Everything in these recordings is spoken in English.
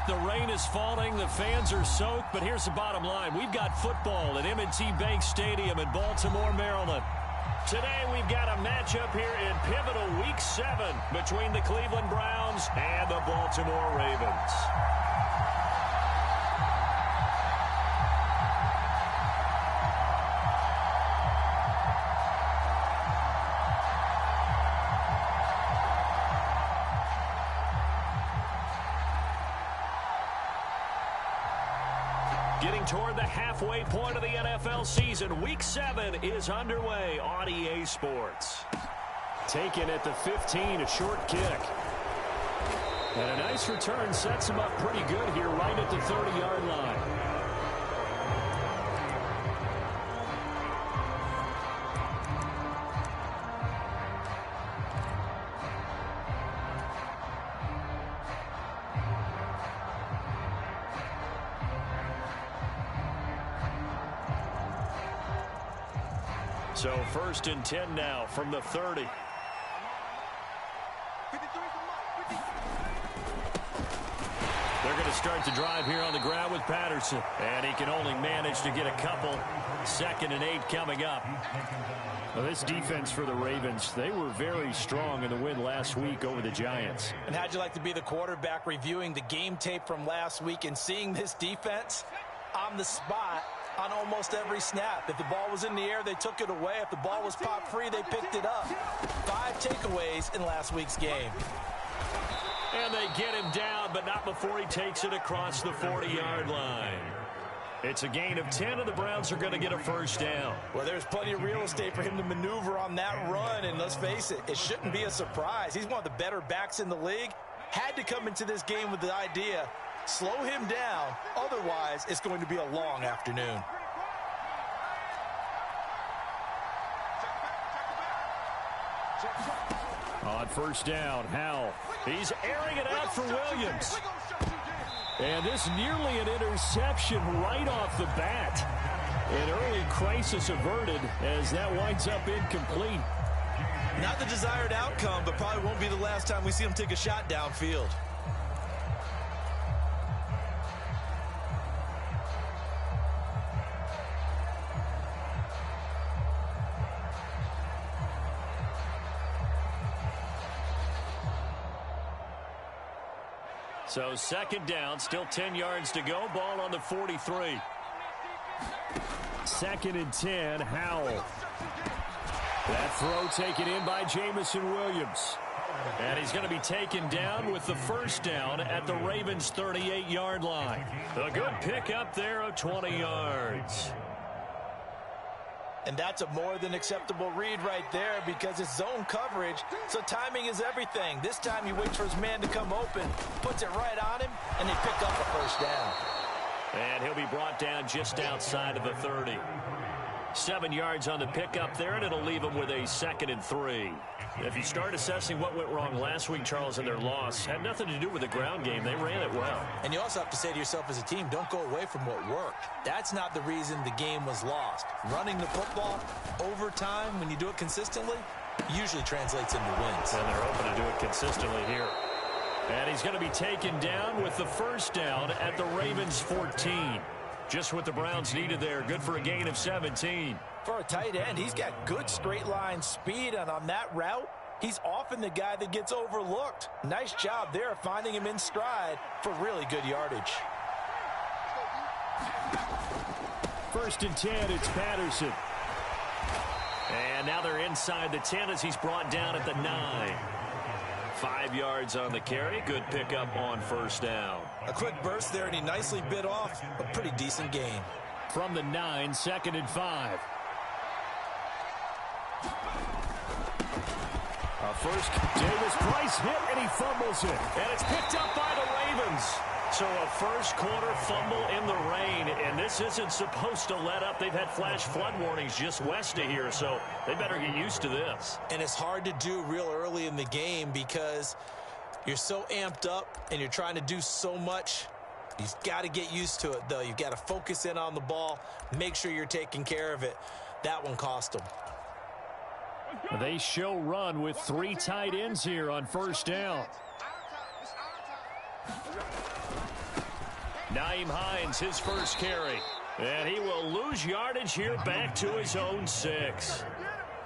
The rain is falling, the fans are soaked, but here's the bottom line. We've got football at M&T Bank Stadium in Baltimore, Maryland. Today we've got a matchup here in pivotal Week 7 between the Cleveland Browns and the Baltimore Ravens. Getting toward the halfway point of the NFL season, Week 7 is underway on EA Sports. Taken at the 15, a short kick. And a nice return sets him up pretty good here right at the 30-yard line. So 1st and 10 now from the 30. They're going to start the drive here on the ground with Patterson. And he can only manage to get a couple. 2nd and 8 coming up. Well, this defense for the Ravens, they were very strong in the win last week over the Giants. And how'd you like to be the quarterback reviewing the game tape from last week and seeing this defense on the spot on almost every snap? If the ball was in the air, they took it away. If the ball was popped free, they picked it up. 5 takeaways in last week's game. And they get him down, but not before he takes it across the 40-yard line. It's a gain of 10, and the Browns are going to get a first down. Well, there's plenty of real estate for him to maneuver on that run, and let's face it, it shouldn't be a surprise. He's one of the better backs in the league. Had to come into this game with the idea, slow him down, otherwise it's going to be a long afternoon. On first down, Howell. He's airing it out for Williams. And this nearly an interception right off the bat. An early crisis averted as that winds up incomplete. Not the desired outcome, but probably won't be the last time we see him take a shot downfield. So 2nd down, still 10 yards to go. Ball on the 43. 2nd and 10, Howell. That throw taken in by Jamison Williams. And he's going to be taken down with the first down at the Ravens' 38-yard line. A good pickup there of 20 yards. And that's a more than acceptable read right there because it's zone coverage, so timing is everything. This time he waits for his man to come open, puts it right on him, and they pick up a first down. And he'll be brought down just outside of the 30. 7 yards on the pickup there, and it'll leave him with a 2nd and 3. If you start assessing what went wrong last week, Charles, in their loss, had nothing to do with the ground game. They ran it well. And you also have to say to yourself as a team, don't go away from what worked. That's not the reason the game was lost. Running the football over time, when you do it consistently, usually translates into wins. And they're hoping to do it consistently here. And he's going to be taken down with the first down at the Ravens' 14. Just what the Browns needed there. Good for a gain of 17. For a tight end, he's got good straight line speed, and on that route, he's often the guy that gets overlooked. Nice job there finding him in stride for really good yardage. 1st and 10, it's Patterson. And now they're inside the 10 as he's brought down at the 9. 5 yards on the carry. Good pickup on first down. A quick burst there, and he nicely bit off a pretty decent gain. From the 9, 2nd and 5. First, Davis Price hit, and he fumbles it. And it's picked up by the Ravens. So a first quarter fumble in the rain, and this isn't supposed to let up. They've had flash flood warnings just west of here, so they better get used to this. And it's hard to do real early in the game because you're so amped up and you're trying to do so much. You've got to get used to it, though. You've got to focus in on the ball, make sure you're taking care of it. That one cost them. They show run with 3 tight ends here on first down. Nyheim Hines, his first carry. And he will lose yardage here back to his own 6.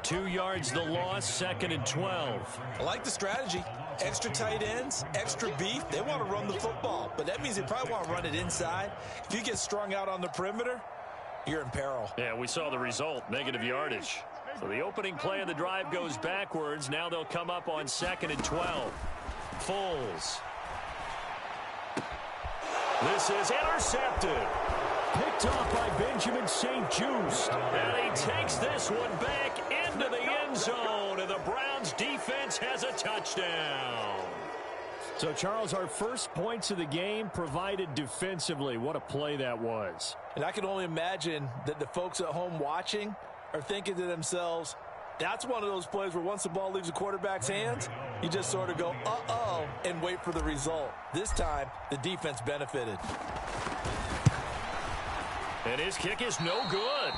2 yards the loss, 2nd and 12. I like the strategy. Extra tight ends, extra beef. They want to run the football, but that means they probably want to run it inside. If you get strung out on the perimeter, you're in peril. Yeah, we saw the result, negative yardage. So the opening play of the drive goes backwards. Now they'll come up on 2nd and 12. Foles. This is intercepted. Picked off by Benjamin St-Juste. And he takes this one back into the end zone. And the Browns defense has a touchdown. So, Charles, our first points of the game provided defensively. What a play that was. And I can only imagine that the folks at home watching are thinking to themselves, that's one of those plays where once the ball leaves the quarterback's hands, you just sort of go, uh-oh, and wait for the result. This time, the defense benefited. And his kick is no good.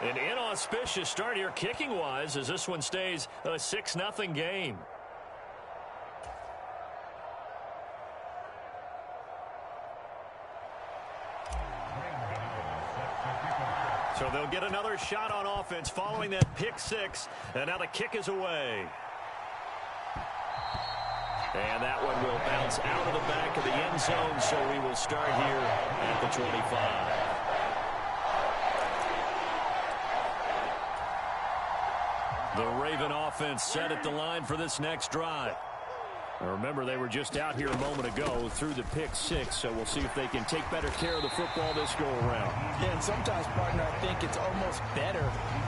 An inauspicious start here kicking-wise as this one stays a 6-0 game. So they'll get another shot on offense following that pick 6. And now the kick is away. And that one will bounce out of the back of the end zone. So we will start here at the 25. The Raven offense set at the line for this next drive. Now remember, they were just out here a moment ago through the pick 6, so we'll see if they can take better care of the football this go-around. Yeah, and sometimes, partner, I think it's almost better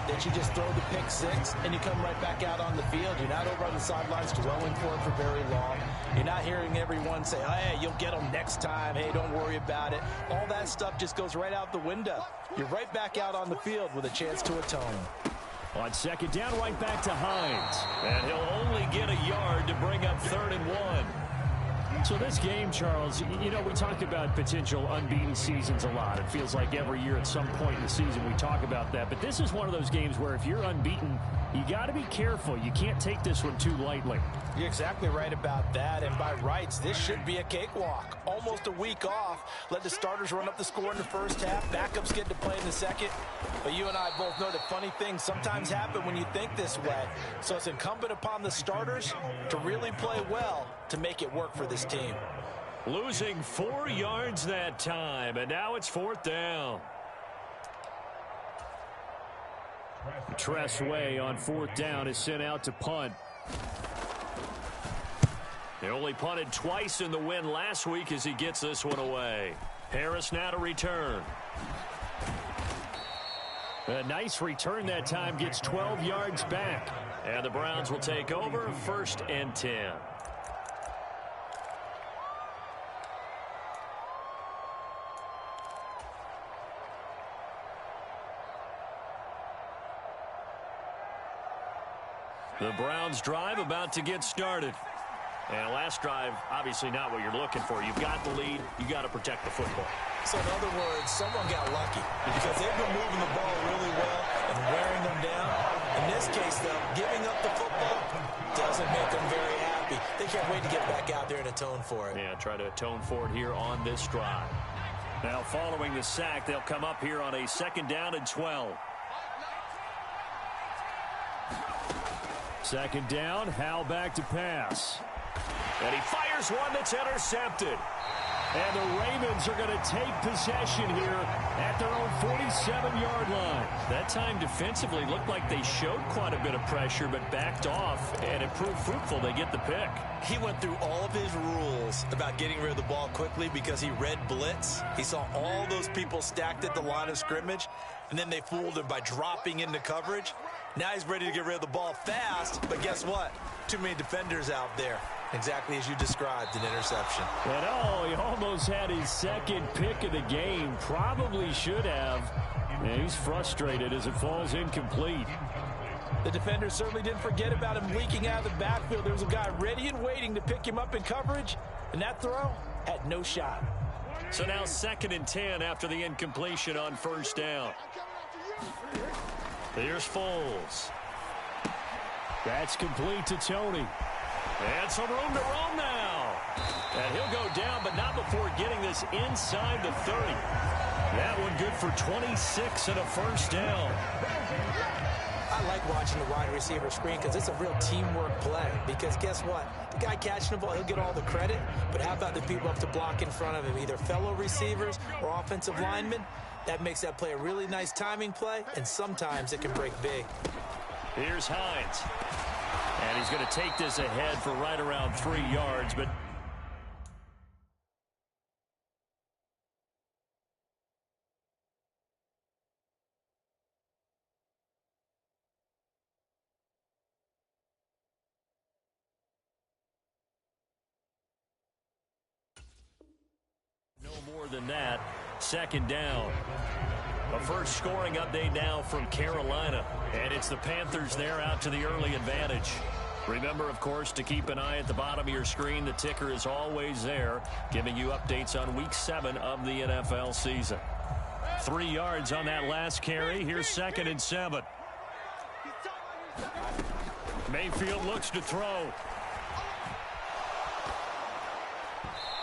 that you just throw the pick 6 and you come right back out on the field. You're not over on the sidelines dwelling for it for very long. You're not hearing everyone say, hey, you'll get them next time. Hey, don't worry about it. All that stuff just goes right out the window. You're right back out on the field with a chance to atone. On 2nd down, right back to Hines. And he'll only get a yard to bring up 3rd and 1. So this game, Charles, you know, we talk about potential unbeaten seasons a lot. It feels like every year at some point in the season we talk about that. But this is one of those games where if you're unbeaten, you got to be careful. You can't take this one too lightly. You're exactly right about that. And by rights, this should be a cakewalk. Almost a week off. Let the starters run up the score in the first half. Backups get to play in the second. But you and I both know that funny things sometimes happen when you think this way. So it's incumbent upon the starters to really play well to make it work for this team. Losing 4 yards that time, and now it's 4th down. Tressway on 4th down is sent out to punt. He only punted twice in the win last week as he gets this one away. Harris now to return. A nice return that time, gets 12 yards back. And the Browns will take over, 1st and 10. The Browns drive about to get started. And last drive, obviously not what you're looking for. You've got the lead. You got to protect the football. So in other words, someone got lucky because they've been moving the ball really well and wearing them down. In this case, though, giving up the football doesn't make them very happy. They can't wait to get back out there and atone for it. Yeah, try to atone for it here on this drive. Now, following the sack, they'll come up here on a 2nd down and 12. 2nd down, Howell back to pass. And he fires one that's intercepted. And the Ravens are going to take possession here at their own 47-yard line. That time defensively looked like they showed quite a bit of pressure but backed off, and it proved fruitful. They get the pick. He went through all of his rules about getting rid of the ball quickly because he read blitz. He saw all those people stacked at the line of scrimmage, and then they fooled him by dropping into coverage. Now he's ready to get rid of the ball fast, but guess what? Too many defenders out there. Exactly as you described, an interception. And oh, he almost had his 2nd pick of the game. Probably should have. And he's frustrated as it falls incomplete. The defender certainly didn't forget about him leaking out of the backfield. There was a guy ready and waiting to pick him up in coverage, and that throw had no shot. So now 2nd and 10 after the incompletion on 1st down. Here's Foles. That's complete to Tony. And some room to roam now. And he'll go down, but not before getting this inside the 30. That one good for 26 and a first down. I like watching the wide receiver screen because it's a real teamwork play. Because guess what? The guy catching the ball, he'll get all the credit. But how about the people up to block in front of him, either fellow receivers or offensive linemen? That makes that play a really nice timing play, and sometimes it can break big. Here's Hines. And he's going to take this ahead for right around 3 yards, but no more than that. Second down. A first scoring update now from Carolina. And it's the Panthers there out to the early advantage. Remember, of course, to keep an eye at the bottom of your screen. The ticker is always there, giving you updates on Week 7 of the NFL season. 3 yards on that last carry. Here's 2nd and 7. Mayfield looks to throw.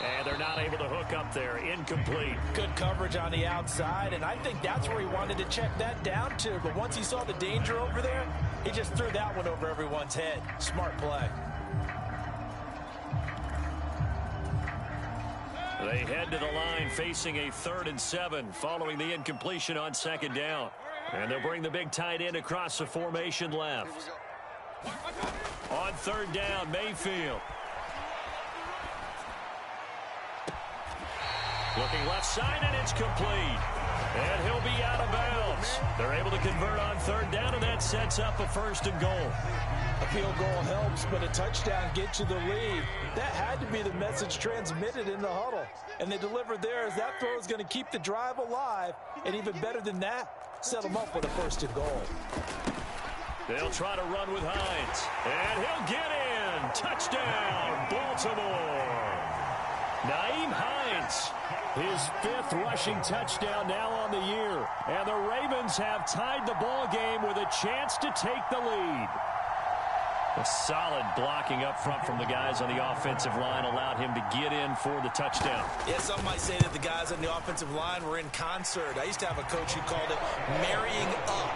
And they're not able to hook up there. Incomplete. Good coverage on the outside, and I think that's where he wanted to check that down to. But once he saw the danger over there, he just threw that one over everyone's head. Smart play. They head to the line facing a 3rd and 7 following the incompletion on 2nd down. And they'll bring the big tight end across the formation left. On 3rd down, Mayfield. Looking left side, and it's complete. And he'll be out of bounds. They're able to convert on 3rd down, and that sets up a 1st and goal. A field goal helps, but a touchdown gets you the lead. That had to be the message transmitted in the huddle. And they delivered there as that throw is going to keep the drive alive. And even better than that, set them up with a 1st and goal. They'll try to run with Hines. And he'll get in. Touchdown, Baltimore. Nyheim Hines, his 5th rushing touchdown now on the year. And the Ravens have tied the ball game with a chance to take the lead. A solid blocking up front from the guys on the offensive line allowed him to get in for the touchdown. Yeah, some might say that the guys on the offensive line were in concert. I used to have a coach who called it marrying up,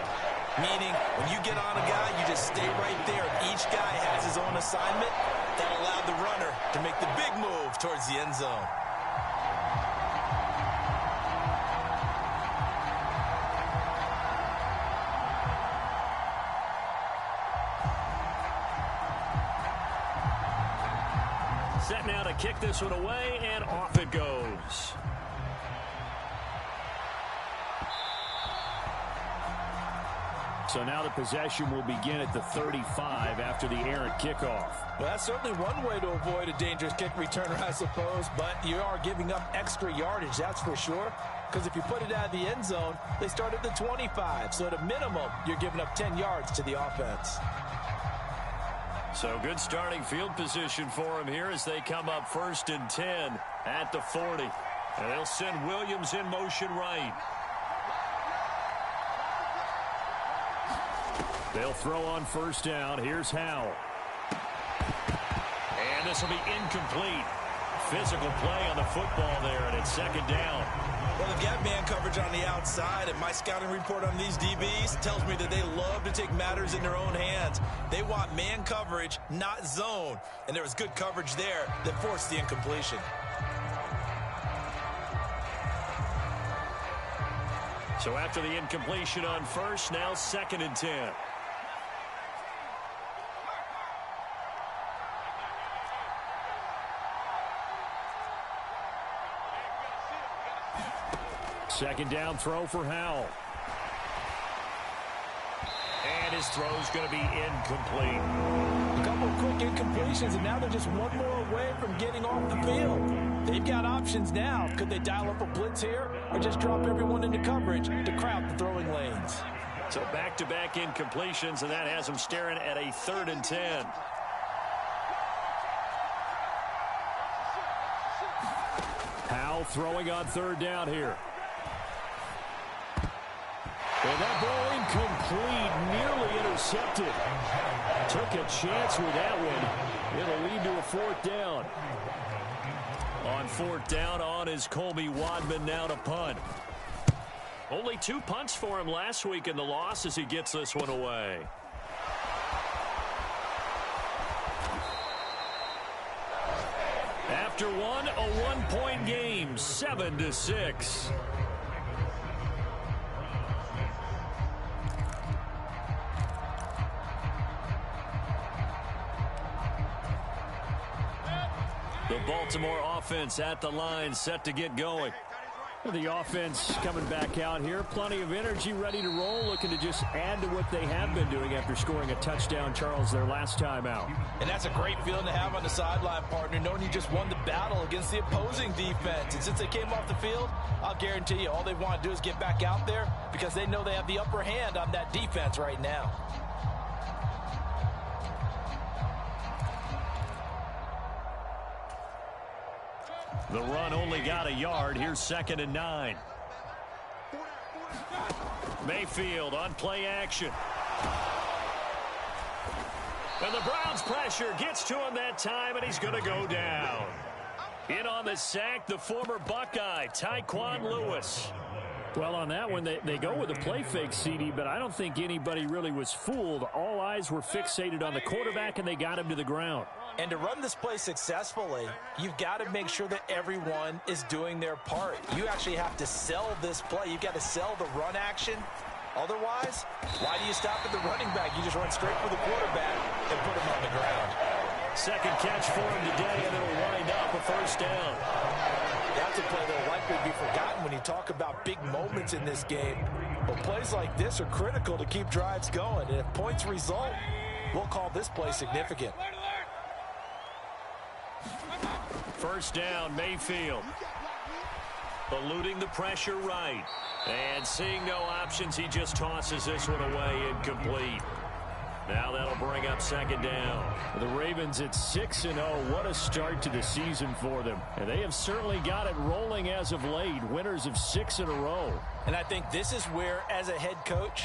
meaning when you get on a guy, you just stay right there. Each guy has his own assignment. That allowed the runner to make the big move towards the end zone. Set now to kick this one away, and off it goes. So now the possession will begin at the 35 after the errant kickoff. Well, that's certainly one way to avoid a dangerous kick returner, I suppose, but you are giving up extra yardage, that's for sure. Because if you put it out of the end zone, they start at the 25. So at a minimum, you're giving up 10 yards to the offense. So good starting field position for him here as they come up 1st and 10 at the 40. And they'll send Williams in motion right. They'll throw on 1st down. Here's Howell. And this will be incomplete. Physical play on the football there, and it's 2nd down. Well, they've got man coverage on the outside, and my scouting report on these DBs tells me that they love to take matters in their own hands. They want man coverage, not zone. And there was good coverage there that forced the incompletion. So after the incompletion on 1st, now 2nd and 10. Second down throw for Howell. And his throw's going to be incomplete. A couple of quick incompletions, and now they're just one more away from getting off the field. They've got options now. Could they dial up a blitz here or just drop everyone into coverage to crowd the throwing lanes? So back-to-back incompletions, and that has them staring at a 3rd and 10. Howell throwing on 3rd down here. And that ball incomplete, nearly intercepted. Took a chance with that one. It'll lead to a fourth down. On fourth down, on is Colby Wadman now to punt. Only 2 punts for him last week in the loss as he gets this one away. After one, a one-point game, 7-6. The Baltimore offense at the line, set to get going. The offense coming back out here. Plenty of energy, ready to roll, looking to just add to what they have been doing after scoring a touchdown, Charles, their last time out. And that's a great feeling to have on the sideline, partner, knowing you just won the battle against the opposing defense. And since they came off the field, I'll guarantee you all they want to do is get back out there because they know they have the upper hand on that defense right now. The run only got a yard. Here's 2nd and 9. Mayfield on play action. And the Browns pressure gets to him that time, and he's going to go down. In on the sack, the former Buckeye, Tyquan Lewis. Well, on that one, they go with a play fake, CD, but I don't think anybody really was fooled. All eyes were fixated on the quarterback, and they got him to the ground. And to run this play successfully, you've got to make sure that everyone is doing their part. You actually have to sell this play. You've got to sell the run action. Otherwise, why do you stop at the running back? You just run straight for the quarterback and put him on the ground. Second catch for him today, and it'll wind up a first down. That's a play that will likely be forgotten when you talk about big moments in this game. But plays like this are critical to keep drives going. And if points result, we'll call this play significant. First down, Mayfield. Eluding the pressure right. And seeing no options, he just tosses this one away, incomplete. Now that'll bring up 2nd down. The Ravens at 6-0. What a start to the season for them. And they have certainly got it rolling as of late. Winners of 6 in a row. And I think this is where, as a head coach,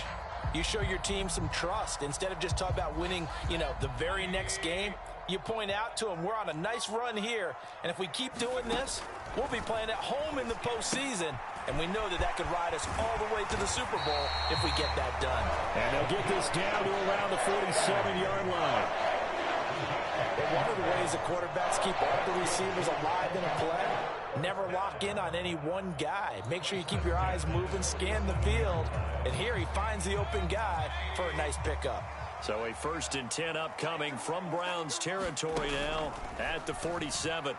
you show your team some trust. Instead of just talking about winning, the very next game, you point out to them, we're on a nice run here. And if we keep doing this, we'll be playing at home in the postseason. And we know that could ride us all the way to the Super Bowl if we get that done. And they'll get this down to around the 47-yard line. But one of the ways the quarterbacks keep all the receivers alive in a play, never lock in on any one guy. Make sure you keep your eyes moving, scan the field. And here he finds the open guy for a nice pickup. So a 1st and 10 upcoming from Browns territory now at the 47.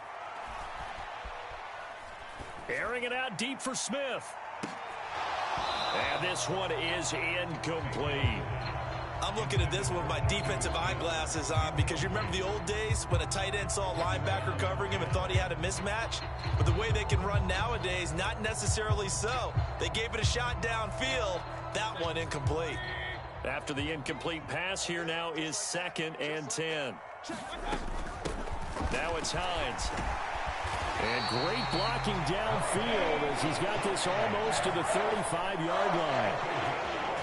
Airing it out deep for Smith. And this one is incomplete. I'm looking at this one with my defensive eyeglasses on because you remember the old days when a tight end saw a linebacker covering him and thought he had a mismatch? But the way they can run nowadays, not necessarily so. They gave it a shot downfield. That one incomplete. After the incomplete pass, here now is 2nd and 10. Now it's Hines. And great blocking downfield as he's got this almost to the 35-yard line.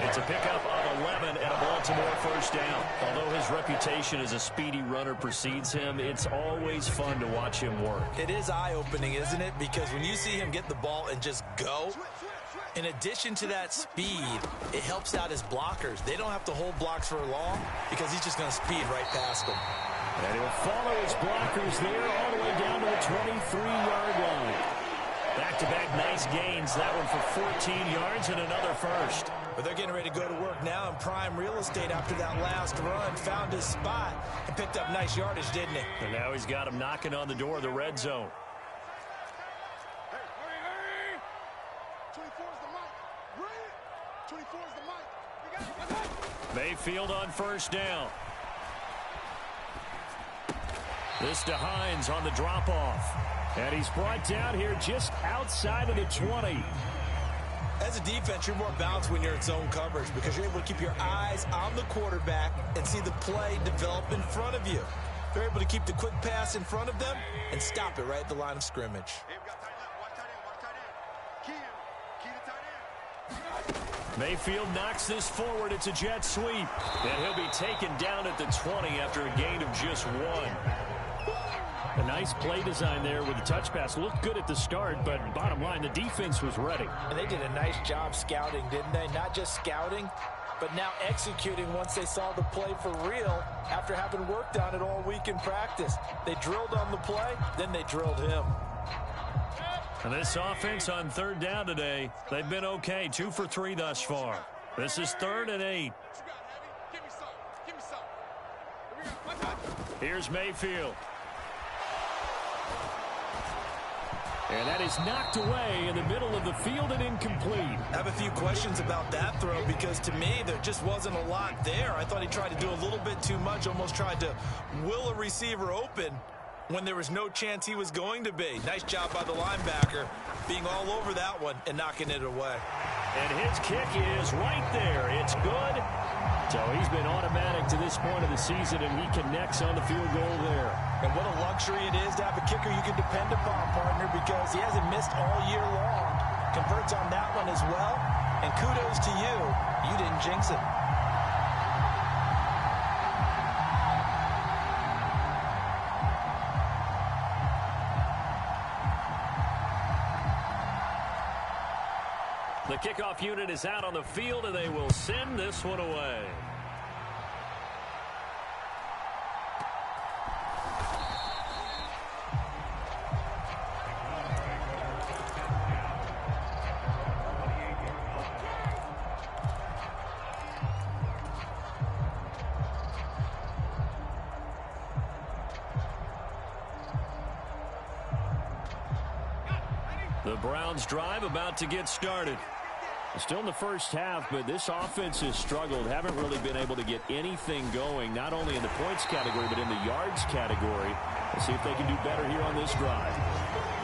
It's a pickup of 11 and a Baltimore first down. Although his reputation as a speedy runner precedes him, it's always fun to watch him work. It is eye-opening, isn't it? Because when you see him get the ball and just go, in addition to that speed, it helps out his blockers. They don't have to hold blocks for long because he's just going to speed right past them. And he'll follow his blockers there all the way down to the 23-yard line. Back-to-back nice gains. That one for 14 yards and another first. But they're getting ready to go to work now in prime real estate after that last run. Found his spot and picked up nice yardage, didn't he? And now he's got him knocking on the door of the red zone. Mayfield on first down. This to Hines on the drop-off. And he's brought down here just outside of the 20. As a defense, you're more balanced when you're in zone coverage because you're able to keep your eyes on the quarterback and see the play develop in front of you. They're able to keep the quick pass in front of them and stop it right at the line of scrimmage. Mayfield knocks this forward. It's a jet sweep. And he'll be taken down at the 20 after a gain of just 1. A nice play design there with the touch pass. Looked good at the start, but bottom line, the defense was ready. And they did a nice job scouting, didn't they? Not just scouting, but now executing once they saw the play for real after having worked on it all week in practice. They drilled on the play, then they drilled him. And this offense on third down today, they've been okay. 2 for 3 thus far. This is 3rd and 8. Here's Mayfield. And that is knocked away in the middle of the field and incomplete. I have a few questions about that throw because to me there just wasn't a lot there. I thought he tried to do a little bit too much, almost tried to will a receiver open when there was no chance he was going to be. Nice job by the linebacker being all over that one and knocking it away. And his kick is right there. It's good. So he's been automatic to this point of the season, and he connects on the field goal there. And what a luxury it is to have a kicker you can depend upon, partner, because he hasn't missed all year long. Converts on that one as well. And kudos to you. You didn't jinx it. The kickoff unit is out on the field, and they will send this one away. The Browns drive about to get started. Still in the first half, but this offense has struggled. Haven't really been able to get anything going, not only in the points category, but in the yards category. Let's see if they can do better here on this drive.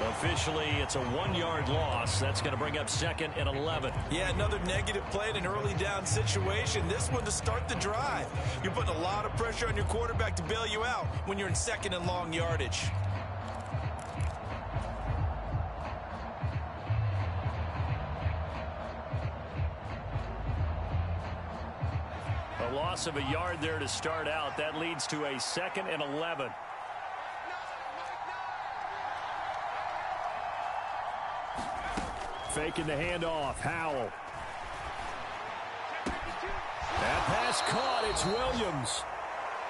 Officially, it's a 1-yard loss. That's going to bring up 2nd and 11. Yeah, another negative play in an early down situation. This one to start the drive. You're putting a lot of pressure on your quarterback to bail you out when you're in 2nd and long yardage. A loss of a yard there to start out. That leads to a 2nd and 11. Faking the handoff. Howell. That pass caught. It's Williams.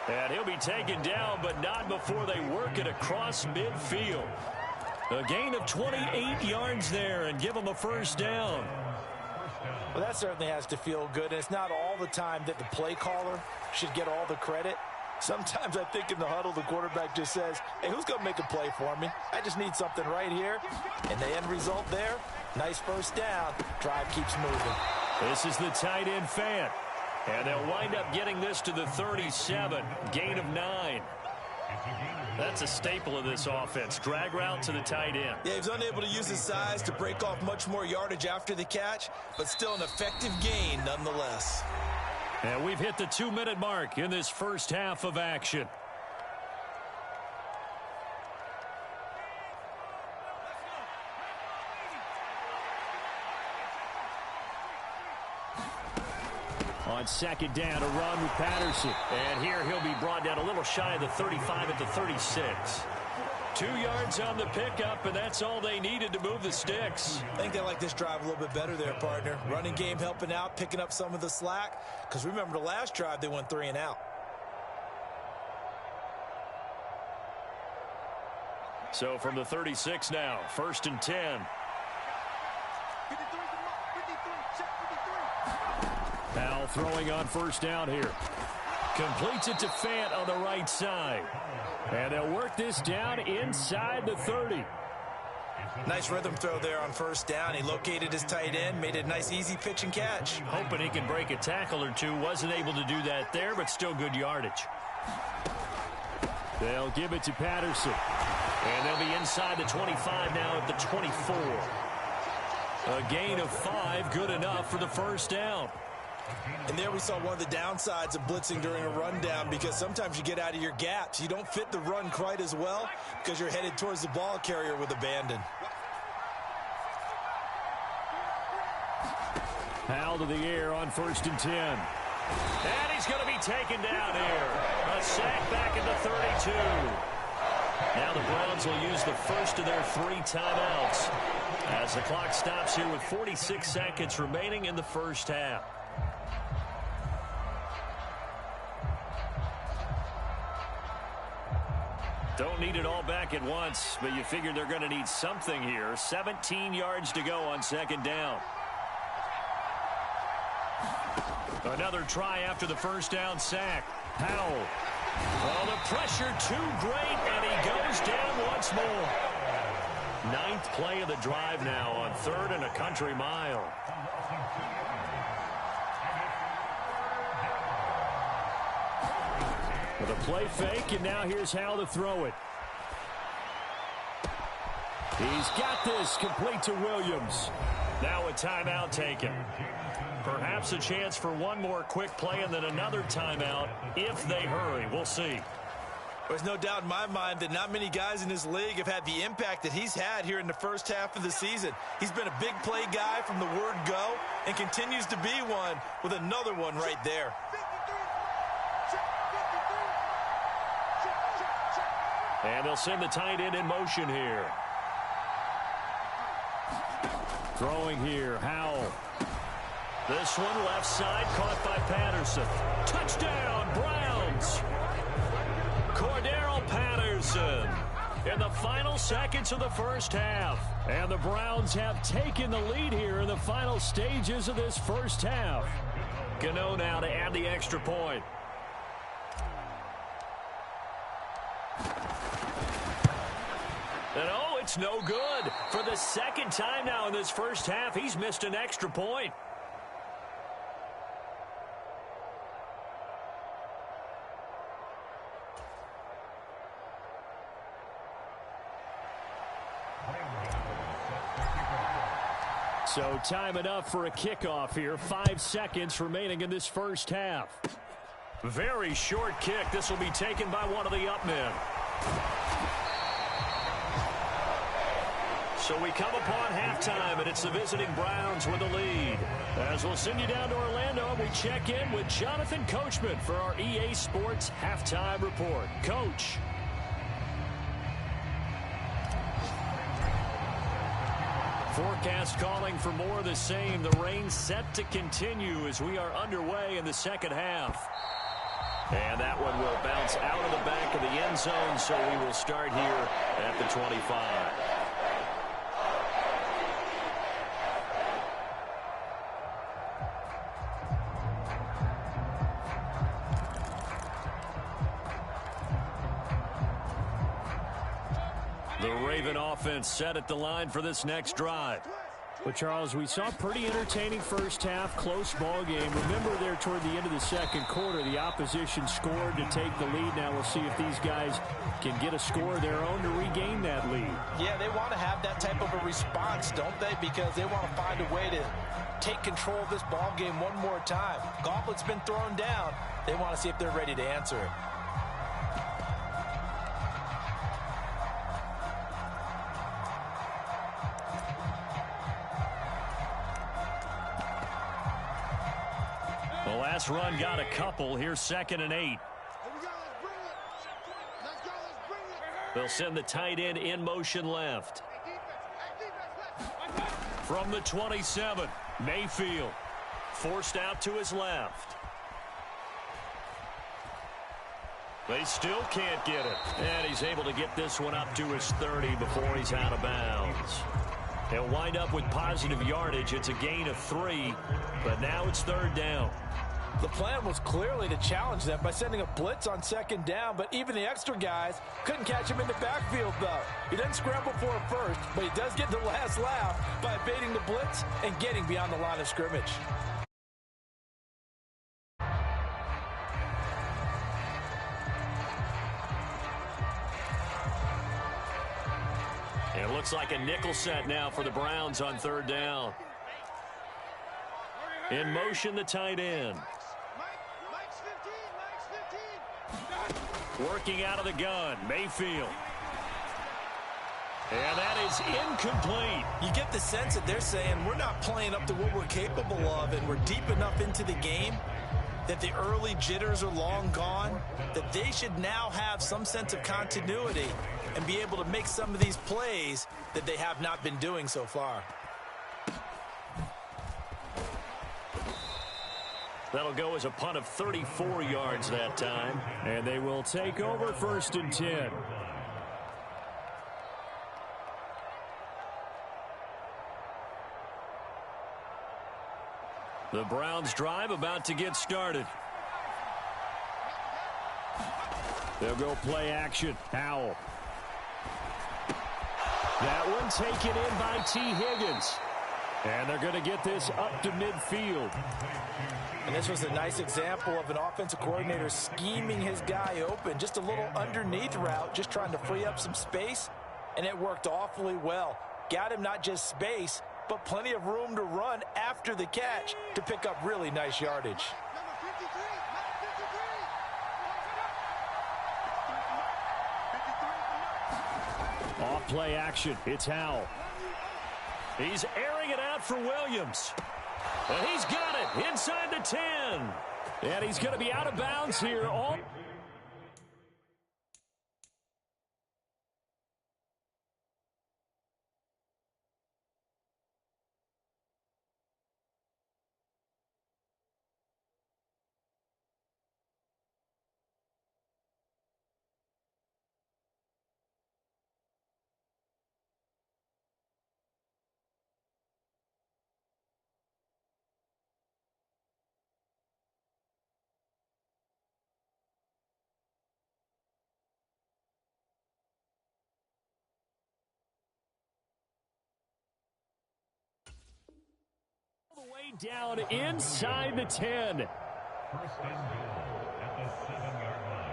And he'll be taken down, but not before they work it across midfield. A gain of 28 yards there and give them a first down. Well, that certainly has to feel good, and it's not all the time that the play caller should get all the credit. Sometimes I think in the huddle, the quarterback just says, hey, who's going to make a play for me? I just need something right here. And the end result there, nice first down. Drive keeps moving. This is the tight end Fant. And they'll wind up getting this to the 37. Gain of 9. That's a staple of this offense. Drag route to the tight end. Yeah, he's unable to use his size to break off much more yardage after the catch, but still an effective gain nonetheless. And we've hit the 2-minute mark in this first half of action. On 2nd down, a run with Patterson. And here he'll be brought down a little shy of the 35 at the 36. 2 yards on the pickup, and that's all they needed to move the sticks. I think they like this drive a little bit better there, partner. Running game helping out, picking up some of the slack. Because remember, the last drive, they went 3 and out. So from the 36 now, 1st and 10. Now throwing on first down here. Completes it to Fant on the right side. And they'll work this down inside the 30. Nice rhythm throw there on first down. He located his tight end, made a nice easy pitch and catch. Hoping he can break a tackle or two. Wasn't able to do that there, but still good yardage. They'll give it to Patterson. And they'll be inside the 25 now at the 24. A gain of 5, good enough for the first down. And there we saw one of the downsides of blitzing during a rundown, because sometimes you get out of your gaps. You don't fit the run quite as well because you're headed towards the ball carrier with abandon. Howell to the air on 1st and 10. And he's going to be taken down here. A sack back into 32. Now the Browns will use the first of their 3 timeouts as the clock stops here with 46 seconds remaining in the first half. Don't need it all back at once, but you figure they're going to need something here. 17 yards to go on 2nd down. Another try after the first down sack. Howell. Oh, the pressure too great, and he goes down once more. 9th play of the drive now on 3rd and a country mile. With a play fake, and now here's Howell to throw it. He's got this complete to Williams. Now a timeout taken. Perhaps a chance for one more quick play and then another timeout if they hurry. We'll see. There's no doubt in my mind that not many guys in this league have had the impact that he's had here in the first half of the season. He's been a big play guy from the word go and continues to be one with another one right there. And they'll send the tight end in motion here. Throwing here, Howell. This one left side caught by Patterson. Touchdown, Browns. Cordero Patterson in the final seconds of the first half. And the Browns have taken the lead here in the final stages of this first half. Gano now to add the extra point. And oh, it's no good. For the second time now in this first half, he's missed an extra point. So time enough for a kickoff here. 5 seconds remaining in this first half. Very short kick. This will be taken by one of the up men. So we come upon halftime, and it's the visiting Browns with the lead. As we'll send you down to Orlando, and we check in with Jonathan Coachman for our EA Sports Halftime Report. Coach. Forecast calling for more of the same. The rain set to continue as we are underway in the second half. And that one will bounce out of the back of the end zone, so we will start here at the 25. The Raven offense set at the line for this next drive. But, Charles, we saw a pretty entertaining first half, close ball game. Remember there toward the end of the second quarter, the opposition scored to take the lead. Now we'll see if these guys can get a score of their own to regain that lead. Yeah, they want to have that type of a response, don't they? Because they want to find a way to take control of this ball game one more time. Gauntlet's been thrown down. They want to see if they're ready to answer it. The last run got a couple. Here's 2nd and 8. They'll send the tight end in motion left. From the 27, Mayfield forced out to his left. They still can't get it. And he's able to get this one up to his 30 before he's out of bounds. He'll wind up with positive yardage. It's a gain of 3, but now it's 3rd down. The plan was clearly to challenge them by sending a blitz on 2nd down, but even the extra guys couldn't catch him in the backfield, though. He doesn't scramble for a first, but he does get the last laugh by evading the blitz and getting beyond the line of scrimmage. It looks like a nickel set now for the Browns on 3rd down. In motion, the tight end. Working out of the gun, Mayfield. And that is incomplete. You get the sense that they're saying we're not playing up to what we're capable of, and we're deep enough into the game that the early jitters are long gone, that they should now have some sense of continuity and be able to make some of these plays that they have not been doing so far. That'll go as a punt of 34 yards that time. And they will take over 1st and 10. The Browns drive about to get started. They'll go play action. Howell. That one taken in by T. Higgins. And they're going to get this up to midfield. And this was a nice example of an offensive coordinator scheming his guy open. Just a little underneath route, just trying to free up some space. And it worked awfully well. Got him not just space, but plenty of room to run after the catch to pick up really nice yardage. Off play action. It's Howell. He's airing it out for Williams. And he's got it inside the 10. And he's going to be out of bounds here. The way down inside the 10. 1st and goal at the 7-yard line.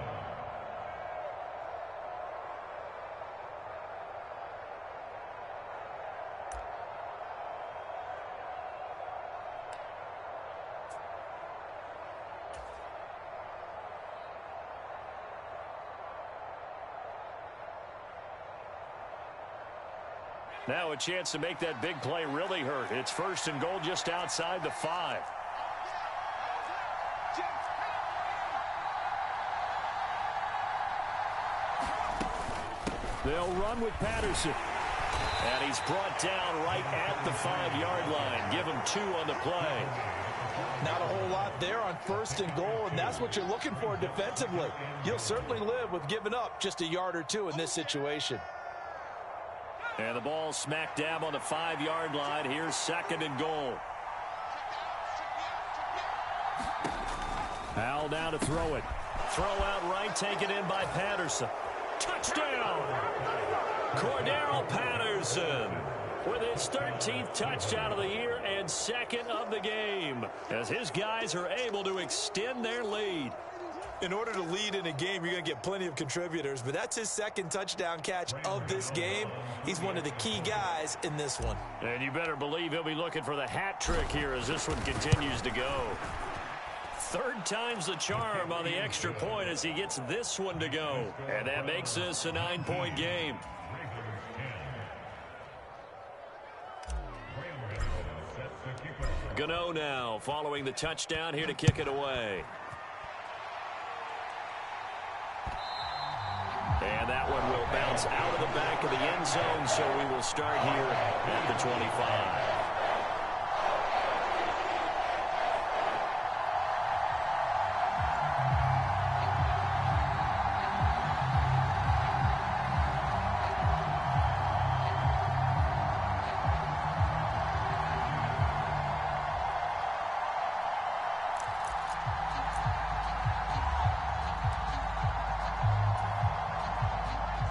Now a chance to make that big play really hurt. It's 1st and goal just outside the 5. They'll run with Patterson. And he's brought down right at the 5-yard line. Give him 2 on the play. Not a whole lot there on 1st and goal, and that's what you're looking for defensively. You'll certainly live with giving up just a yard or 2 in this situation. And the ball smack dab on the 5-yard line. Here's 2nd and goal. Howell down to throw it. Throw out right, taken in by Patterson. Touchdown! Cordero Patterson with his 13th touchdown of the year and 2nd of the game, as his guys are able to extend their lead. In order to lead in a game, you're going to get plenty of contributors, but that's his 2nd touchdown catch of this game. He's one of the key guys in this one. And you better believe he'll be looking for the hat trick here as this one continues to go. 3rd time's the charm on the extra point as he gets this one to go. And that makes this a 9-point game. Gano now following the touchdown here to kick it away. And that one will bounce out of the back of the end zone, so we will start here at the 25.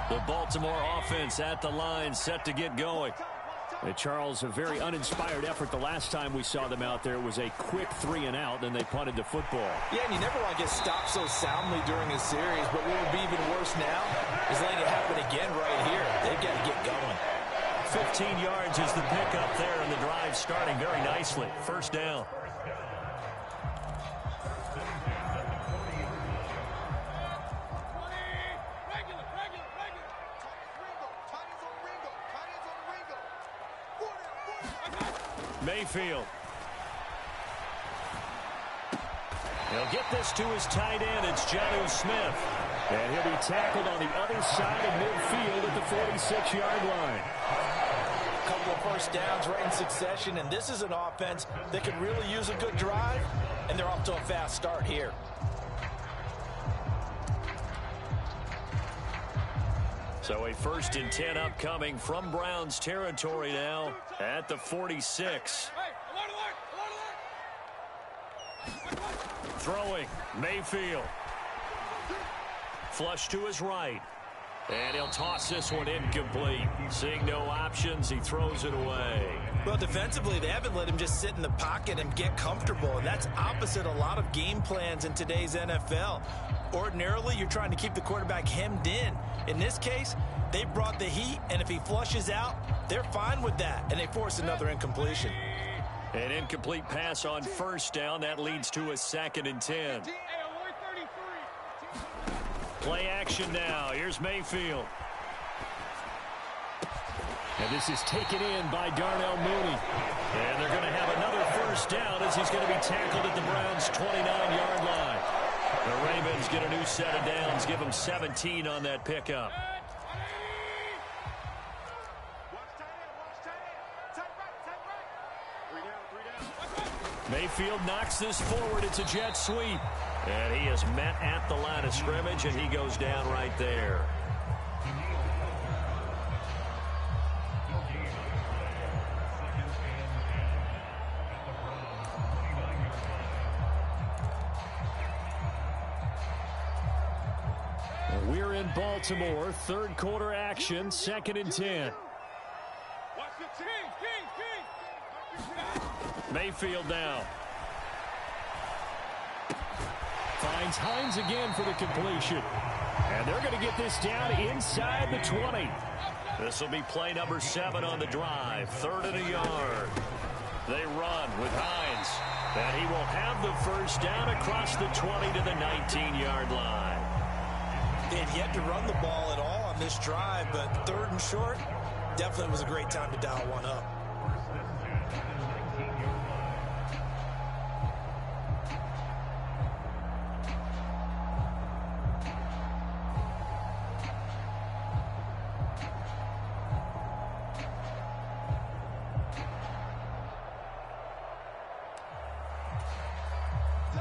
The Baltimore offense at the line, set to get going. And Charles, a very uninspired effort the last time we saw them out there. It was a quick 3-and-out, then they punted the football. Yeah, and you never want to get stopped so soundly during a series, but what would be even worse now is letting it happen again right here. They've got to get going. 15 yards is the pickup there, and the drive starting very nicely. 1st down. Mayfield. He'll get this to his tight end. It's Jonnu Smith. And he'll be tackled on the other side of midfield at the 46-yard line. A couple of first downs right in succession, and this is an offense that could really use a good drive, and they're off to a fast start here. So a 1st and 10 upcoming from Browns territory now at the 46. Throwing, Mayfield. Flush to his right. And he'll toss this one incomplete. Seeing no options, he throws it away. Well, defensively, they haven't let him just sit in the pocket and get comfortable. And that's opposite a lot of game plans in today's NFL. Ordinarily, you're trying to keep the quarterback hemmed in. In this case, they brought the heat, and if he flushes out, they're fine with that. And they force another incompletion. An incomplete pass on 1st down. That leads to a 2nd and 10. Play action now. Here's Mayfield. And this is taken in by Darnell Mooney. And they're going to have another 1st down as he's going to be tackled at the Browns' 29-yard line. The Ravens get a new set of downs. Give them 17 on that pickup. Mayfield knocks this forward. It's a jet sweep. And he is met at the line of scrimmage, and he goes down right there. We're in Baltimore. 3rd quarter action. 2nd and 10. Mayfield now. Finds Hines again for the completion. And they're going to get this down inside the 20. This will be play number 7 on the drive. 3rd and a yard. They run with Hines. And he will have the 1st down across the 20 to the 19-yard line. They had yet to run the ball at all on this drive, but 3rd and short definitely was a great time to dial one up.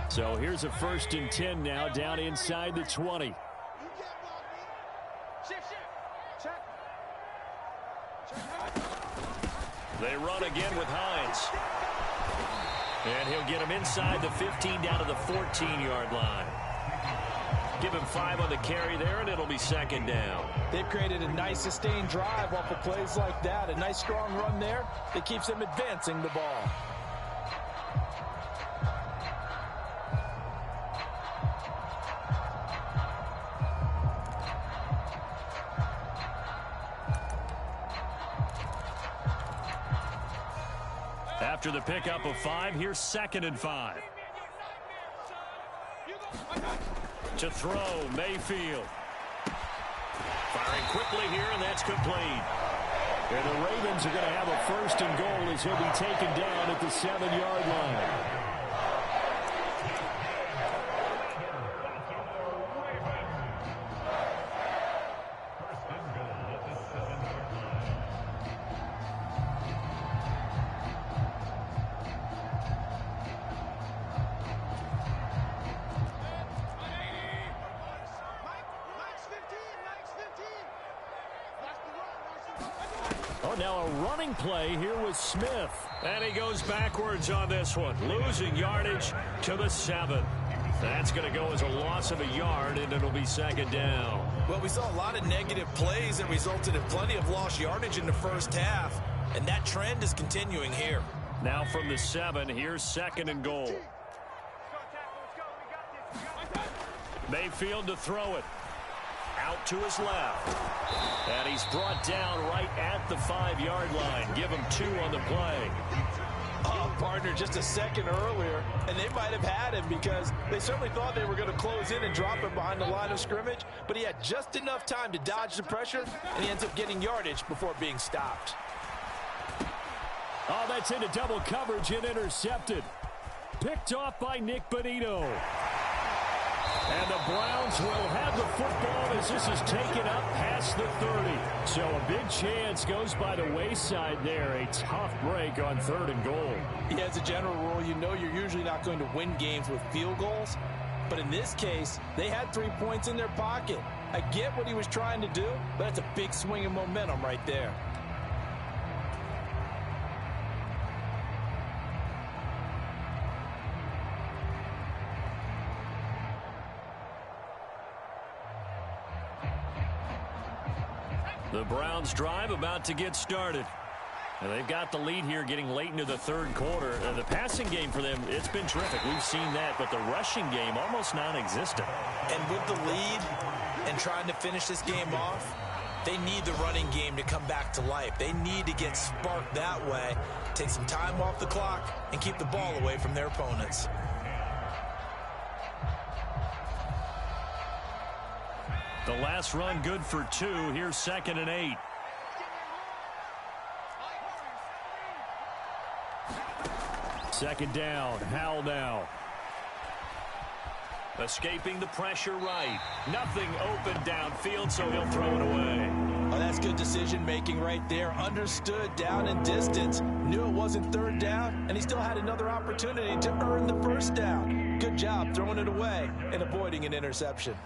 So here's a 1st and 10 now down inside the 20. They run again with Hines. And he'll get him inside the 15 down to the 14-yard line. Give him 5 on the carry there, and it'll be 2nd down. They've created a nice sustained drive off of plays like that. A nice strong run there that keeps them advancing the ball. After the pickup of 5, here's 2nd and 5. To throw, Mayfield. Firing quickly here, and that's complete. And the Ravens are going to have a 1st and goal as he'll be taken down at the 7-yard line. Oh, now a running play here with Smith. And he goes backwards on this one, losing yardage to the 7. That's going to go as a loss of a yard, and it'll be 2nd down. Well, we saw a lot of negative plays that resulted in plenty of lost yardage in the 1st half, and that trend is continuing here. Now from the 7, here's 2nd and goal. Mayfield to throw it. Out to his left. And he's brought down right at the 5-yard line. Give him 2 on the play. Oh, partner, just a second earlier, and they might have had him because they certainly thought they were going to close in and drop him behind the line of scrimmage, but he had just enough time to dodge the pressure, and he ends up getting yardage before being stopped. Oh, that's into double coverage and intercepted. Picked off by Nick Bonito. And the Browns will have the football as this is taken up past the 30. So a big chance goes by the wayside there. A tough break on 3rd and goal. Yeah, as a general rule, you know you're usually not going to win games with field goals. But in this case, they had 3 points in their pocket. I get what he was trying to do, but it's a big swing of momentum right there. The Browns drive about to get started. And they've got the lead here getting late into the 3rd quarter. The passing game for them, it's been terrific. We've seen that, but the rushing game almost non-existent. And with the lead and trying to finish this game off, they need the running game to come back to life. They need to get sparked that way, take some time off the clock, and keep the ball away from their opponents. The last run good for 2. Here's 2nd and 8. Second down. Howell now. Escaping the pressure right. Nothing open downfield, so he'll throw it away. Oh, that's good decision-making right there. Understood down and distance. Knew it wasn't 3rd down, and he still had another opportunity to earn the 1st down. Good job throwing it away and avoiding an interception.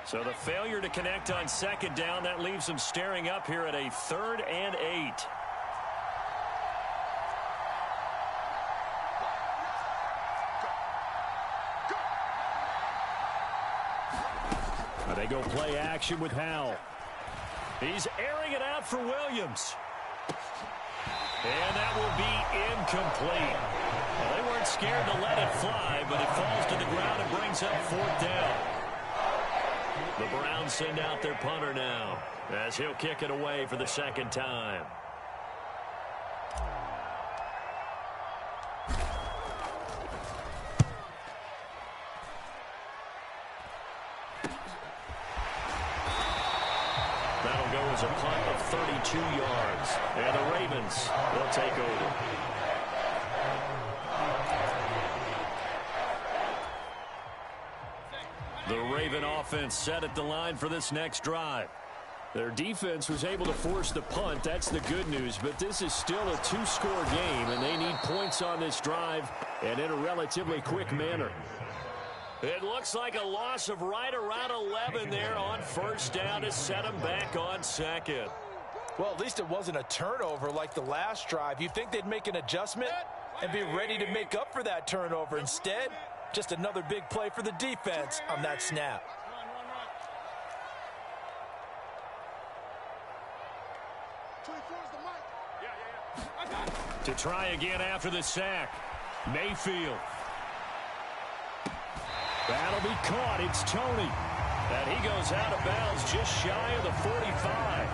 So the failure to connect on 2nd down, that leaves them staring up here at a 3rd and 8. They go play action with Howell. He's airing it out for Williams. And that will be incomplete. Well, they weren't scared to let it fly, but it falls to the ground and brings up 4th down. The Browns send out their punter now as he'll kick it away for the 2nd time. That'll go as a punt of 32 yards. And the Ravens will take over. The Raven offense set at the line for this next drive. Their defense was able to force the punt. That's the good news. But this is still a 2-score game, and they need points on this drive and in a relatively quick manner. It looks like a loss of right around 11 there on 1st down to set them back on 2nd. Well, at least it wasn't a turnover like the last drive. You'd think they'd make an adjustment and be ready to make up for that turnover. Instead, just another big play for the defense on that snap. To try again after the sack, Mayfield. That'll be caught. It's Tony. And he goes out of bounds just shy of the 45.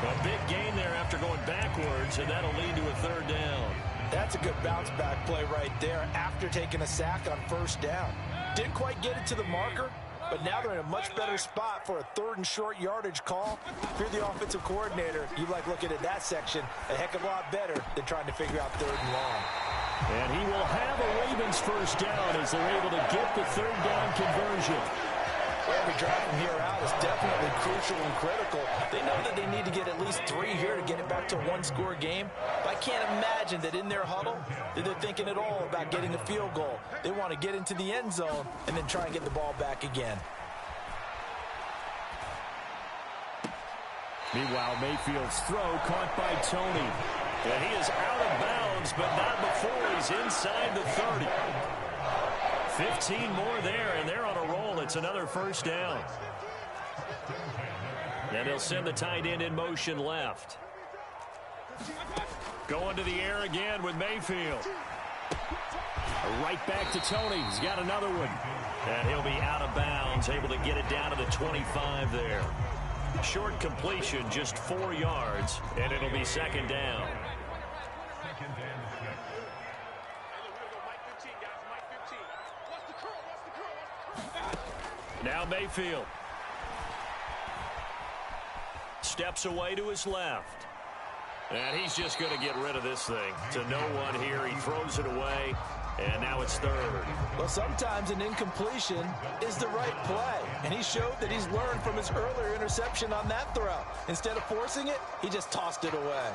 A big gain there after going backwards, and that'll lead to a 3rd down. That's a good bounce-back play right there after taking a sack on 1st down. Didn't quite get it to the marker, but now they're in a much better spot for a 3rd and short yardage call. If you're the offensive coordinator, you like looking at that section a heck of a lot better than trying to figure out 3rd and long. And he will have a Ravens 1st down as they're able to get the 3rd down conversion. Every drive from here out is definitely crucial and critical. They know that they need to get at least 3 here to get it back to a 1-score game. But I can't imagine that in their huddle that they're thinking at all about getting a field goal. They want to get into the end zone and then try and get the ball back again. Meanwhile, Mayfield's throw caught by Tony. And he is out of bounds, but not before he's inside the 30. 15 more there, and they're on a roll. It's another 1st down. And he'll send the tight end in motion left. Going to the air again with Mayfield. Right back to Tony. He's got another one. And he'll be out of bounds, able to get it down to the 25 there. Short completion, just 4 yards, and it'll be 2nd down. Now Mayfield. Steps away to his left. And he's just going to get rid of this thing. To no one here. He throws it away. And now it's third. Well, sometimes an incompletion is the right play. And he showed that he's learned from his earlier interception on that throw. Instead of forcing it, he just tossed it away.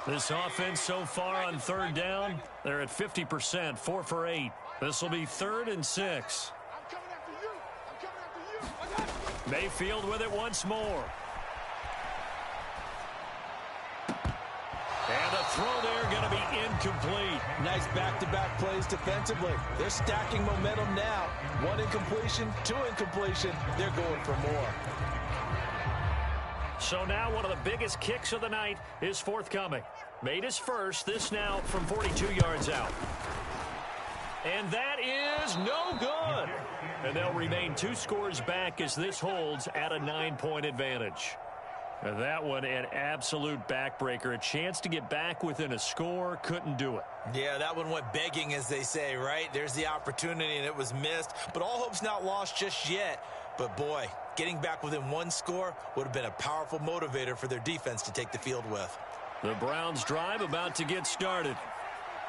This offense so far on third down, they're at 50%, 4 for 8. This will be 3rd and 6. Mayfield with it once more. And the throw there going to be incomplete. Nice back-to-back plays defensively. They're stacking momentum now. 1 incompletion, 2 incompletion. They're going for more. So now one of the biggest kicks of the night is forthcoming. Made his first, this now from 42 yards out. And that is no good. And they'll remain 2 scores back as this holds at a 9-point advantage. And that one an absolute backbreaker. A chance to get back within a score, couldn't do it. Yeah, that one went begging, as they say, right? There's the opportunity, and it was missed. But all hope's not lost just yet. But, boy, getting back within 1 score would have been a powerful motivator for their defense to take the field with. The Browns' drive about to get started.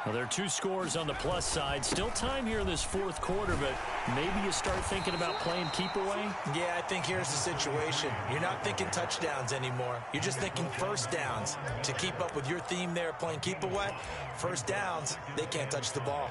Well, there are 2 scores on the plus side. Still time here in this 4th quarter, but maybe you start thinking about playing keep away? Yeah, I think here's the situation. You're not thinking touchdowns anymore. You're just thinking first downs. To keep up with your theme there, playing keep away, first downs, they can't touch the ball.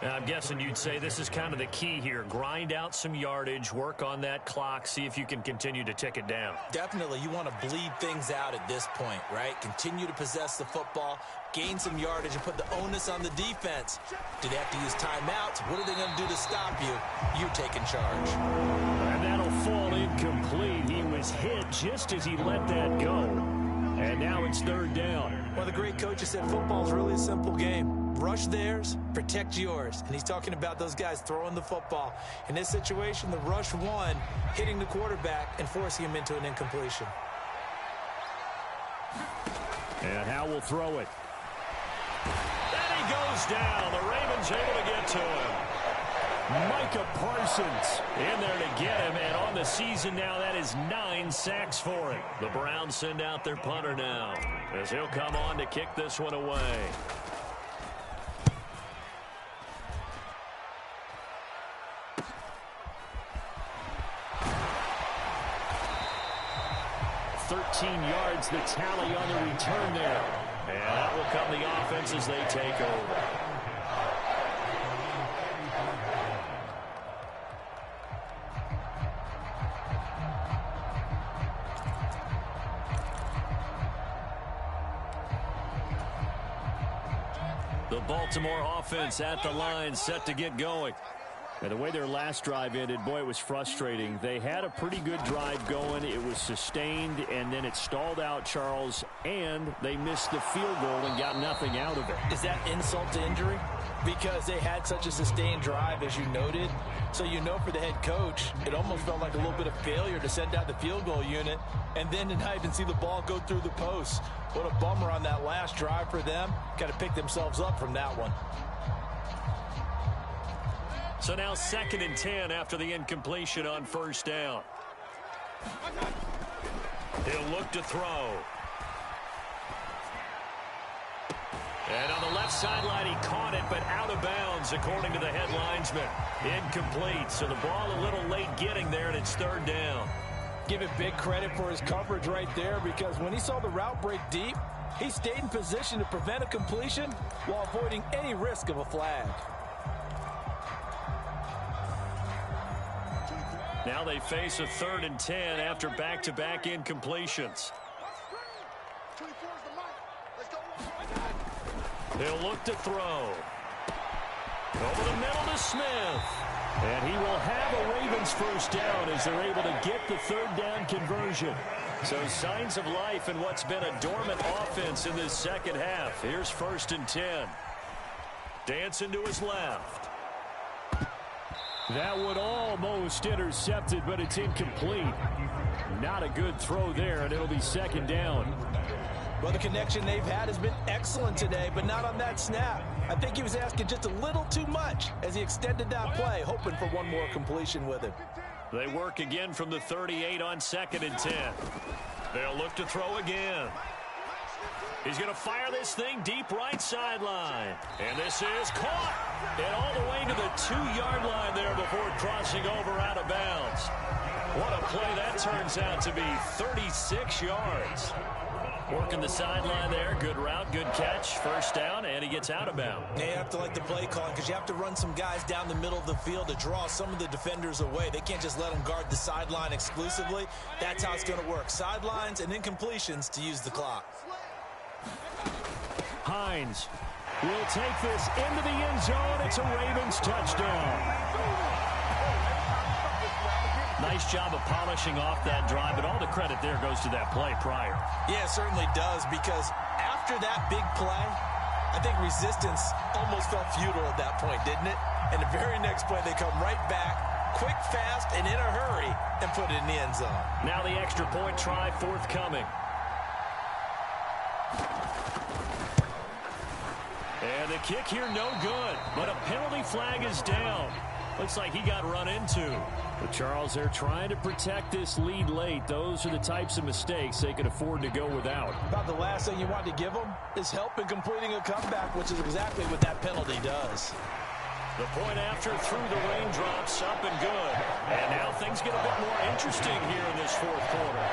I'm guessing you'd say this is kind of the key here. Grind out some yardage, work on that clock, see if you can continue to tick it down. Definitely, you want to bleed things out at this point, right? Continue to possess the football, gain some yardage, and put the onus on the defense. Do they have to use timeouts? What are they going to do to stop you? You're taking charge. And that'll fall incomplete. He was hit just as he let that go. And now it's 3rd down. Well, the great coach has said football is really a simple game. Rush theirs, protect yours. And he's talking about those guys throwing the football. In this situation, the rush won, hitting the quarterback and forcing him into an incompletion. And Howe will throw it. And he goes down. The Ravens able to get to him. Micah Parsons in there to get him, and on the season now, that is 9 sacks for him. The Browns send out their punter now, as he'll come on to kick this one away. Yards the tally on the return there. And that will come the offense as they take over. The Baltimore offense at the line, set to get going. And the way their last drive ended, boy, it was frustrating. They had a pretty good drive going. It was sustained, and then it stalled out, Charles, and they missed the field goal and got nothing out of it. Is that insult to injury? Because they had such a sustained drive, as you noted. So you know for the head coach, it almost felt like a little bit of failure to send out the field goal unit and then to not even see the ball go through the post. What a bummer on that last drive for them. Got to pick themselves up from that one. So now 2nd and 10 after the incompletion on 1st down. He'll look to throw. And on the left sideline, he caught it, but out of bounds, according to the head linesman. Incomplete, so the ball a little late getting there, and it's 3rd down. Give it big credit for his coverage right there, because when he saw the route break deep, he stayed in position to prevent a completion while avoiding any risk of a flag. Now they face a 3rd and 10 after back-to-back incompletions. He'll look to throw. Over the middle to Smith. And he will have a Ravens first down as they're able to get the 3rd down conversion. So signs of life in what's been a dormant offense in this second half. Here's 1st and 10. Dancing to his left. That one almost intercepted, but it's incomplete. Not a good throw there, and it'll be 2nd down. Well, the connection they've had has been excellent today, but not on that snap. I think he was asking just a little too much as he extended that play, hoping for one more completion with him. They work again from the 38 on 2nd and 10. They'll look to throw again. He's going to fire this thing deep right sideline. And this is caught. And all the way to the 2-yard line there before crossing over out of bounds. What a play that turns out to be. 36 yards. Working the sideline there. Good route, good catch. First down, and he gets out of bounds. Yeah, you have to like the play calling because you have to run some guys down the middle of the field to draw some of the defenders away. They can't just let them guard the sideline exclusively. That's how it's going to work. Sidelines and incompletions to use the clock. Hines will take this into the end zone. It's a Ravens touchdown. Nice job of polishing off that drive, but all the credit there goes to that play prior. Yeah, it certainly does, because after that big play, I think resistance almost felt futile at that point, didn't it? And the very next play, they come right back, quick, fast, and in a hurry, and put it in the end zone. Now the extra point try forthcoming. And the kick here no good, but a penalty flag is down. Looks like he got run into. But Charles, they're trying to protect this lead late. Those are the types of mistakes they can afford to go without. About the last thing you want to give them is help in completing a comeback, which is exactly what that penalty does. The point after through the raindrops, up and good. And now things get a bit more interesting here in this fourth quarter.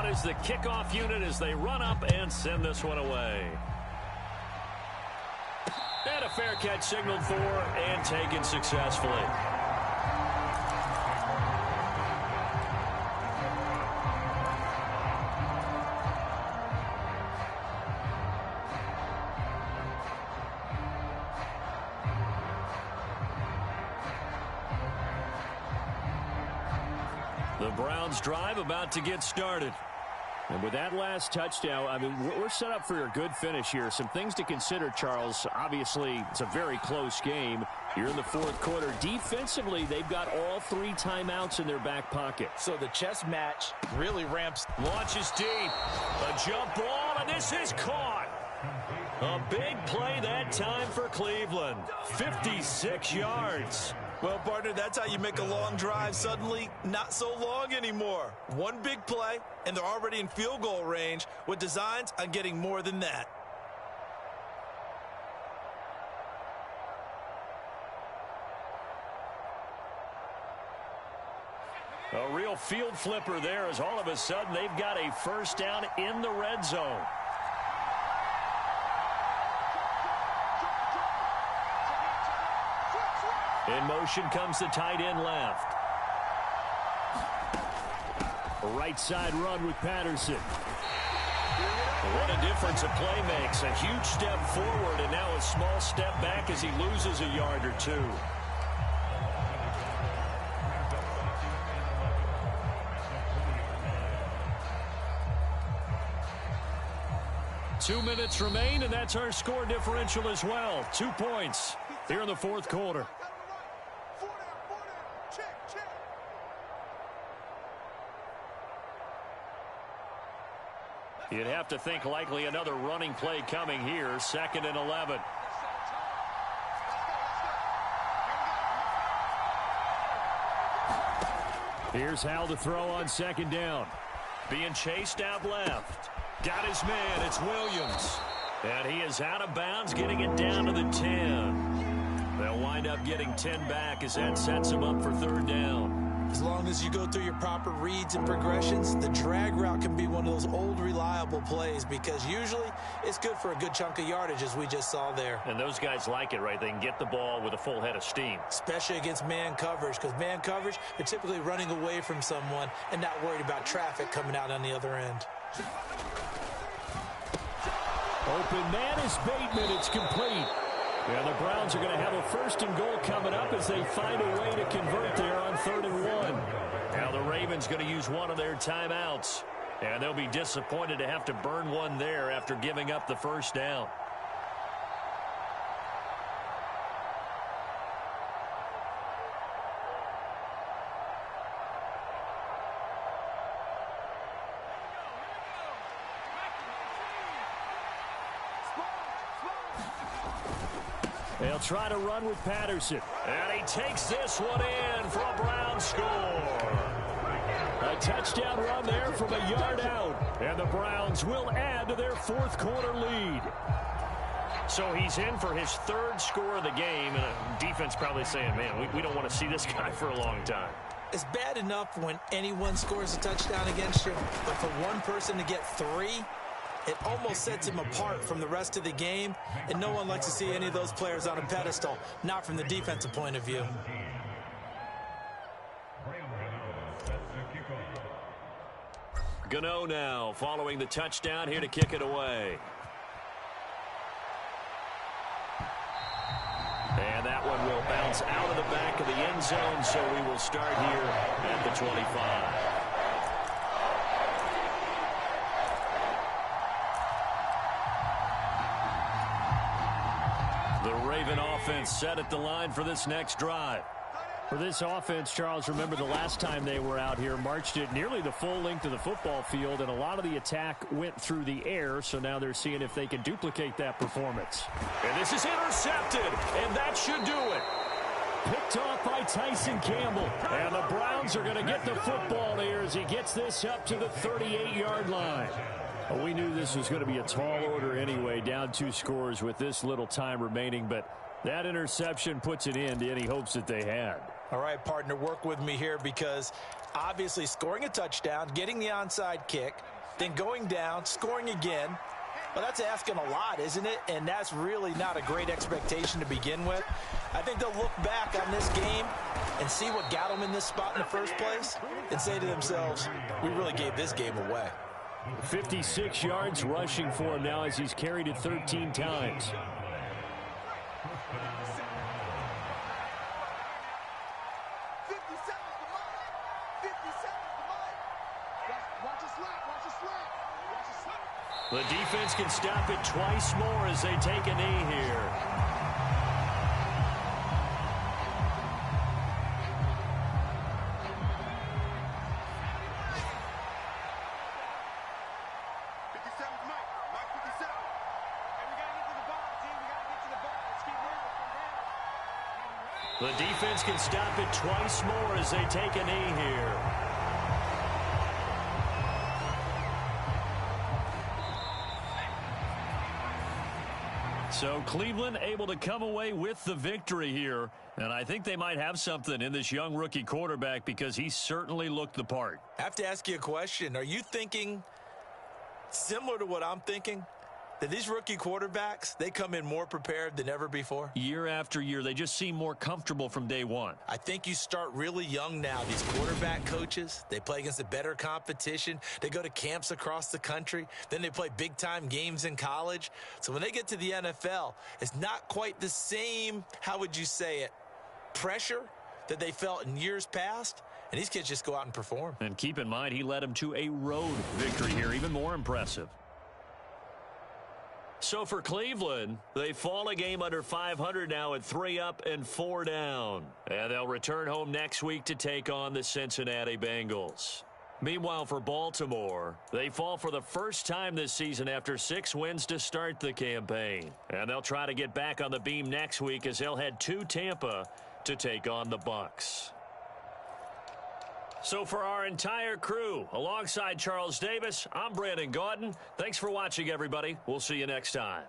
Is the kickoff unit as they run up and send this one away. And a fair catch signaled for and taken successfully. The Browns drive about to get started. And with that last touchdown, I mean, we're set up for a good finish here. Some things to consider, Charles. Obviously, it's a very close game. You're in the fourth quarter. Defensively, they've got all 3 timeouts in their back pocket. So the chess match really ramps. Launches deep. A jump ball, and this is caught. A big play that time for Cleveland. 56 yards. Well, partner, that's how you make a long drive suddenly not so long anymore. One big play, and they're already in field goal range with designs on getting more than that. A real field flipper there as all of a sudden they've got a first down in the red zone. In motion comes the tight end left. A right side run with Patterson. What a difference a play makes. A huge step forward and now a small step back as he loses a yard or two. Two minutes remain, and that's our score differential as well. 2 points here in the fourth quarter. You'd have to think likely another running play coming here. 2nd and 11. Here's Hal to throw on 2nd down. Being chased out left. Got his man. It's Williams. And he is out of bounds, getting it down to the 10. They'll wind up getting 10 back as that sets him up for 3rd down. As long as you go through your proper reads and progressions, the drag route can be one of those old reliable plays because usually it's good for a good chunk of yardage as we just saw there. And those guys like it, right? They can get the ball with a full head of steam. Especially against man coverage because man coverage, they're typically running away from someone and not worried about traffic coming out on the other end. Open man is Bateman. It's complete. Yeah, the Browns are going to have a 1st and goal coming up as they find a way to convert there on 3rd and 1. Now the Ravens going to use one of their timeouts. And they'll be disappointed to have to burn one there after giving up the 1st down. They'll try to run with Patterson. And he takes this one in for a Browns score. A touchdown run there from a yard out. And the Browns will add to their fourth quarter lead. So he's in for his third score of the game. And defense probably saying, man, we don't want to see this guy for a long time. It's bad enough when anyone scores a touchdown against you, but for one person to get 3, it almost sets him apart from the rest of the game, and no one likes to see any of those players on a pedestal, not from the defensive point of view. Gano now following the touchdown here to kick it away. And that one will bounce out of the back of the end zone, so we will start here at the 25. The Raven offense set at the line for this next drive. For this offense, Charles, remember the last time they were out here, marched it nearly the full length of the football field, and a lot of the attack went through the air, so now they're seeing if they can duplicate that performance. And this is intercepted, and that should do it. Picked off by Tyson Campbell, and the Browns are going to get the football here as he gets this up to the 38-yard line. Well, we knew this was going to be a tall order anyway, down 2 scores with this little time remaining, but that interception puts an end to any hopes that they had. All right, partner, work with me here because obviously scoring a touchdown, getting the onside kick, then going down, scoring again, well, that's asking a lot, isn't it? And that's really not a great expectation to begin with. I think they'll look back on this game and see what got them in this spot in the first place and say to themselves, we really gave this game away. 56 yards rushing for him now as he's carried it 13 times. The defense can stop it twice more as they take a knee here. The defense can stop it twice more as they take a knee here. So Cleveland able to come away with the victory here. And I think they might have something in this young rookie quarterback because he certainly looked the part. I have to ask you a question. Are you thinking similar to what I'm thinking? That these rookie quarterbacks, they come in more prepared than ever before? Year after year, they just seem more comfortable from day one. I think you start really young now. These quarterback coaches, they play against a better competition. They go to camps across the country. Then they play big-time games in college. So when they get to the NFL, it's not quite the same, how would you say it, pressure that they felt in years past. And these kids just go out and perform. And keep in mind, he led them to a road victory here, even more impressive. So for Cleveland, they fall a game under 500 now at 3 up and 4 down. And they'll return home next week to take on the Cincinnati Bengals. Meanwhile, for Baltimore, they fall for the first time this season after 6 wins to start the campaign. And they'll try to get back on the beam next week as they'll head to Tampa to take on the Bucs. So for our entire crew, alongside Charles Davis, I'm Brandon Gaudin. Thanks for watching, everybody. We'll see you next time.